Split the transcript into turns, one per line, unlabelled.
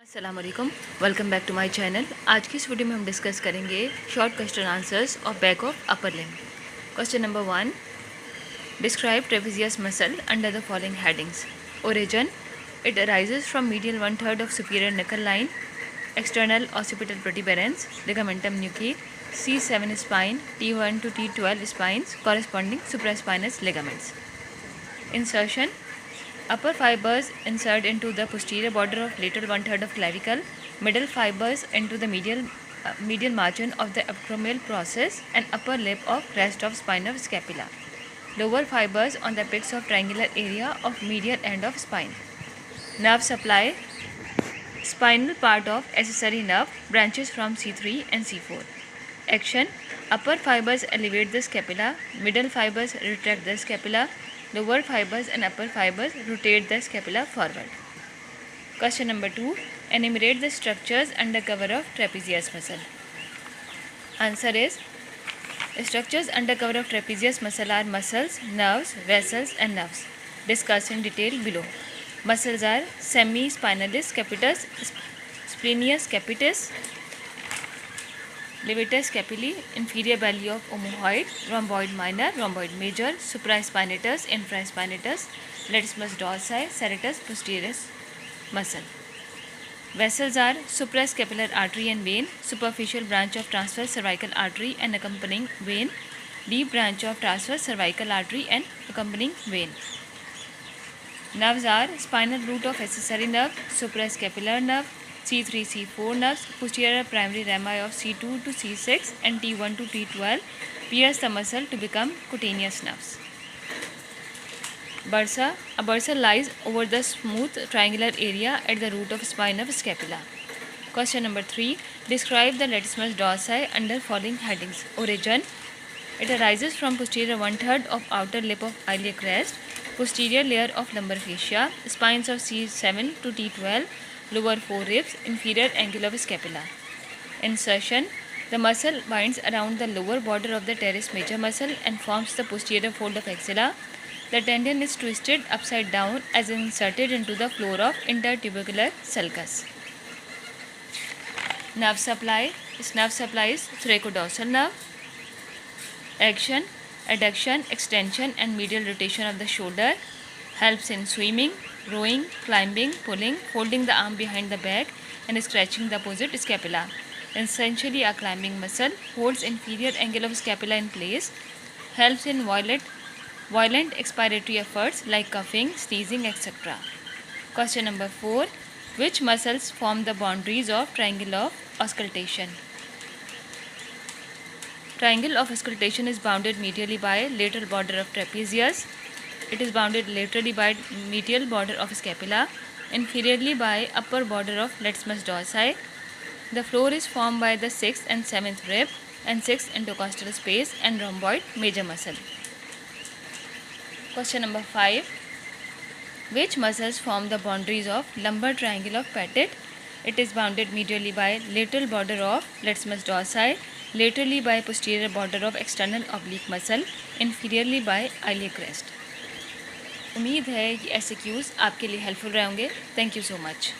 अस्सलाम वालेकुम, welcome back to my channel. आज की इस वीडियो में हम डिस्कस करेंगे short question answers of back of upper limb. Question number 1, describe trapezius muscle under the following headings. Origin, it arises from medial 1/3 of superior nuchal line, external occipital protuberance, ligamentum nuchae, C7 spine, T1 to T12 spines corresponding supraspinous ligaments. Insertion, upper fibers insert into the posterior border of lateral 1/3 of clavicle, middle fibers into the medial margin of the acromial process and upper lip of crest of spine of scapula. Lower fibers on the apex of triangular area of medial end of spine. Nerve supply, spinal part of accessory nerve branches from C3 and C4. Action, upper fibers elevate the scapula, middle fibers retract the scapula, lower fibers and upper fibers rotate the scapula forward. Question number 2, enumerate the structures under cover of trapezius muscle. Answer is, structures under cover of trapezius muscle are muscles, nerves, vessels and nerves. Discussed in detail below. Muscles are semi-spinalis capitis, splenius capitis, levator scapulae, inferior belly of omohyoid, rhomboid minor, rhomboid major, supraspinatus, infraspinatus, latissimus dorsi, serratus posterior muscle. Vessels are suprascapular artery and vein, superficial branch of transverse cervical artery and accompanying vein, deep branch of transverse cervical artery and accompanying vein. Nerves are spinal root of accessory nerve, suprascapular nerve, C3, C4 nerves, posterior primary rami of C2 to C6 and T1 to T12 pierce the muscle to become cutaneous nerves. Bursa, a bursa lies over the smooth triangular area at the root of spine of scapula. Question number 3, describe the latissimus dorsi under following headings. Origin, it arises from posterior 1/3 of outer lip of iliac crest, posterior layer of lumbar fascia, spines of C7 to T12, lower 4 ribs, inferior angle of scapula. Insertion, the muscle binds around the lower border of the teres major muscle and forms the posterior fold of axilla. The tendon is twisted upside down as inserted into the floor of intertubercular sulcus. Nerve supply, this nerve supply is thoracodorsal nerve. Action, adduction, extension and medial rotation of the shoulder, helps in swimming, rowing, climbing, pulling, holding the arm behind the back and scratching the opposite scapula. Essentially a climbing muscle, holds inferior angle of scapula in place, helps in violent expiratory efforts like coughing, sneezing, etc. Question number 4, which muscles form the boundaries of triangle of auscultation? Triangle of auscultation is bounded medially by lateral border of trapezius. It is bounded laterally by medial border of scapula, inferiorly by upper border of latissimus dorsi. The floor is formed by the 6th and 7th rib and 6th intercostal space and rhomboid major muscle. Question number 5, which muscles form the boundaries of lumbar triangle of Pettit? It is bounded medially by lateral border of latissimus dorsi, laterally by posterior border of external oblique muscle, inferiorly by iliac crest. उम्मीद है ये SAQs आपके लिए helpful रहेंगे। Thank you so much.